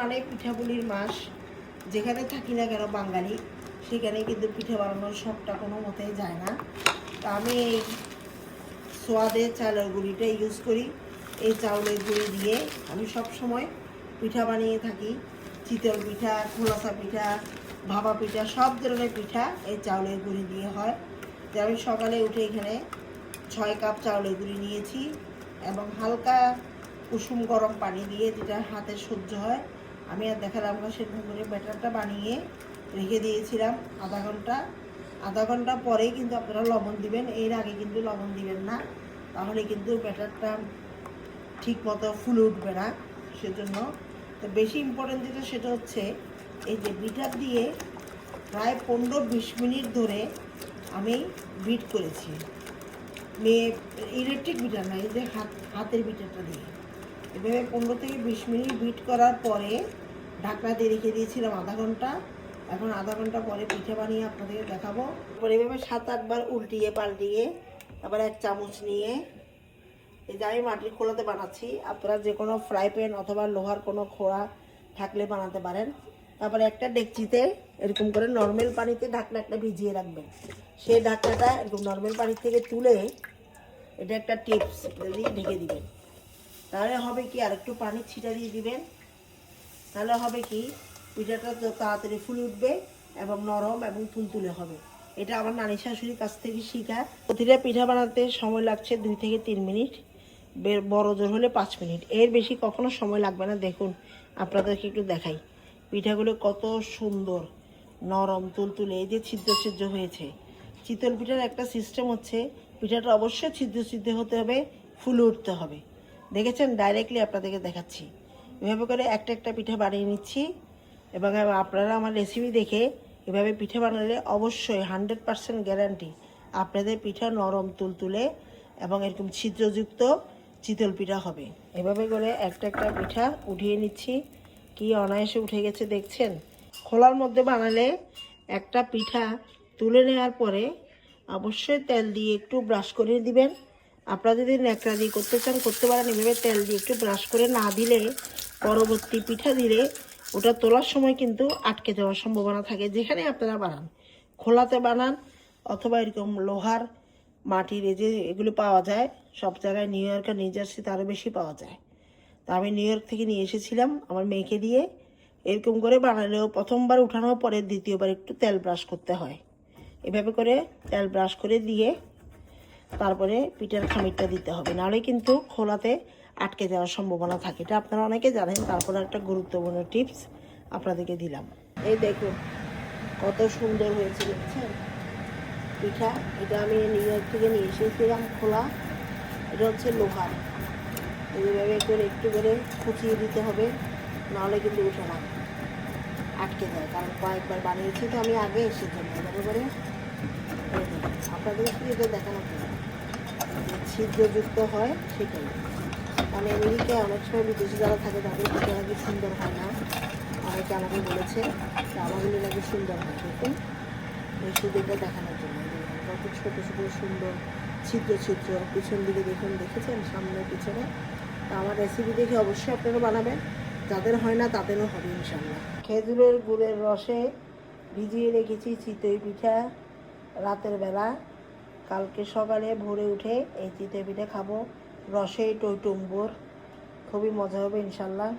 মানে পিঠাপুলির মাস। যেখানে থাকি না কেন বাঙালি, সেখানে কিন্তু পিঠা বানানোর শখটা কোনো মতেই যায় না। তা আমি এই সোয়াদের চালের গুঁড়িটা ইউজ করি। এই চাউলের গুঁড়ি দিয়ে আমি সব সময় পিঠা বানিয়ে থাকি। চিতল পিঠা, খোলাসা পিঠা, ভাপা পিঠা, সব ধরনের পিঠা এই চাউলের গুঁড়ি দিয়ে হয়। যে আমি সকালে উঠে এখানে 6 কাপ চাউলের গুঁড়ি নিয়েছি এবং হালকা কুসুম গরম পানি দিয়ে, যেটা হাতে সহ্য হয়। আমি আর দেখালাম না, সেরকম করে ব্যাটারটা বানিয়ে রেখে দিয়েছিলাম আধা ঘন্টা পরেই কিন্তু আপনারা লবণ দিবেন। এর আগে কিন্তু লবণ দিবেন না, তাহলে কিন্তু ব্যাটারটা ঠিক মতো ফুলে উঠবে না। সেজন্য তো বেশি ইম্পর্টেন্ট যেটা, সেটা হচ্ছে এই যে বিটার দিয়ে প্রায় 15-20 মিনিট ধরে আমি বিট করেছি। ইলেকট্রিক বিটার না, এই যে হাতের বিটারটা দিয়ে এভাবে 15 থেকে 20 মিনিট বিট করার পরে ঢাকনা দিয়ে রেখে দিয়েছিলাম আধা ঘন্টা। এখন আধা ঘন্টা পরে পিঠে বানিয়ে আপনাদেরকে দেখাবো। এরপরে এভাবে 7-8 বার উল্টিয়ে পাল্টিয়ে আবার 1 চামচ নিয়ে, এই যে আমি মাটির খোলাতে বানাচ্ছি, আপনারা যে কোনো ফ্রাই প্যান অথবা লোহার কোনো খোড়া থাকলে বানাতে পারেন। তারপরে একটা ডেকচিতে এরকম করে নর্মাল পানিতে ঢাকনাটা ভিজিয়ে রাখবেন। সেই ঢাকনাটা এরকম নর্মাল পানি থেকে তুলে, এটা একটা টিপস, দিয়ে ঢেকে দিবেন। তাহলে হবে কি, আর একটু পানি ছিটা দিয়ে দিবেন, তাহলে হবে কি পিঠাটা তো তাড়াতাড়ি ফুলে উঠবে এবং নরম এবং তুলতুলে হবে। এটা আমার নানি শাশুড়ির কাছ থেকে শেখা। প্রতিটা পিঠা বানাতে সময় লাগছে 2 থেকে 3 মিনিট, বড় জোর হলে 5 মিনিট, এর বেশি কখনো সময় লাগবে না। দেখুন আপনাদেরকে একটু দেখাই, পিঠাগুলো কত সুন্দর নরম তুলতুলে, এই যে ছিদ্র ছিদ্র হয়েছে। চিতল পিঠার একটা সিস্টেম হচ্ছে, পিঠাটা অবশ্যই ছিদ্র ছিদ্র হতে হবে, ফুলে উঠতে হবে। দেখেছেন, ডাইরেক্টলি আপনাদেরকে দেখাচ্ছি। এভাবে করে একটা একটা পিঠা বানিয়ে নিচ্ছি এবং আপনারা আমার রেসিপি দেখে এভাবে পিঠা বানালে অবশ্যই 100% গ্যারান্টি আপনাদের পিঠা নরম তুলতুলে এবং এরকম ছিদ্রযুক্ত চিতল পিঠা হবে। এভাবে করে একটা একটা পিঠা উঠিয়ে নিচ্ছি। কি অনায়াসে উঠে গেছে দেখছেন। খোলার মধ্যে বানালে একটা পিঠা তুলে নেওয়ার পরে অবশ্যই তেল দিয়ে একটু ব্রাশ করে দিবেন। আপনারা যদি ন্যাকড়া দিয়ে করতে চান করতে পারেন। এভাবে তেল দিয়ে একটু ব্রাশ করে না দিলে পরবর্তী পিঠা দিলে ওটা তোলার সময় কিন্তু আটকে যাওয়ার সম্ভাবনা থাকে। যেখানে আপনারা বানান, খোলাতে বানান অথবা এরকম লোহার, মাটির, এই যে এগুলো পাওয়া যায় সব জায়গায়, নিউ ইয়র্ক আর নিউ জার্সিতে আরও বেশি পাওয়া যায়। তা আমি নিউ ইয়র্ক থেকে নিয়ে এসেছিলাম আমার মেয়েকে দিয়ে। এরকম করে বানালেও প্রথমবার উঠানোর পরে দ্বিতীয়বার একটু তেল ব্রাশ করতে হয়। এভাবে করে তেল ব্রাশ করে দিয়ে তারপরে পিঠার খামিরটা দিতে হবে, নাহলে কিন্তু খোলাতে আটকে যাওয়ার সম্ভাবনা থাকে। এটা আপনারা অনেকে জানেন, তারপরে একটা গুরুত্বপূর্ণ টিপস আপনাদেরকে দিলাম। এই দেখুন কত সুন্দর হয়েছে দেখছেন পিঠা। এটা আমি নিউ ইয়র্ক থেকে নিয়ে এসেছিলাম খোলা। এটা হচ্ছে লোহার। এইভাবে করে একটু করে খুঁচিয়ে দিতে হবে, নাহলে কিন্তু উঠে না, আটকে যায়। কারণ কয়েকবার বানিয়েছি তো আমি আগে, এসে জন্য এভাবে করে আপনাদের কি এটা দেখানোর জন্য ছিদ্রযুক্ত হয় সেটাই। মানে আমেরিকায় অনেক সময় বিদেশি যারা থাকে তাদের পিঠা নাকি সুন্দর হয় না, অনেকে আমাকে বলেছে। তো আমাগুলো নাকি সুন্দর হয়। দেখুন এই শুধু এটা দেখানোর জন্য কত ছোটো ছোটো সুন্দর ছিদ্র ছিদ্র। পিছন দিকে দেখুন, দেখেছেন সামনে পিছনে। তো আমার রেসিপি দেখে অবশ্যই আপনারা বানাবেন, যাদের হয় না তাদেরও হবে ইনশাল্লাহ। খেজুরের গুড়ের রসে ভিজিয়ে রেখেছি চিতই পিঠা রাতের বেলা। কালকে সকালে ভোরে উঠে এই চিতই পিঠা খাবো, রসে টইটুম্বুর, খুবই মজা হবে ইনশাল্লাহ।